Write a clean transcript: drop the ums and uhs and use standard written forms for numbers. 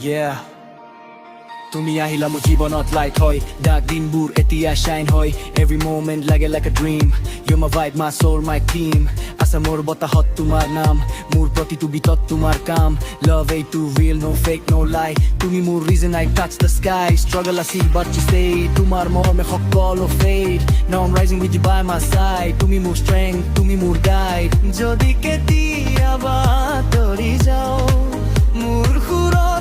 Yeah, তুমি আহিলা মোৰ জীৱনত লাইট হয় ডাৰ্ক দিনবোৰ এতিয়া শাইন হয় every moment লাগে like a dream you're my vibe my soul my team আসামৰ বতাহত তোমাৰ নাম মোৰ প্ৰতিটো বিতত তোমাৰ কাম love এইটো real no fake no lie তুমি মোৰ reason I touch the sky struggle I see but you stay তোমাৰ মৰমে সকলো fade now I'm rising with you by my side তুমি মোৰ strength তুমি মোৰ guide যদি কেতিয়াবা তৰি যাওঁ মোৰ সুৰত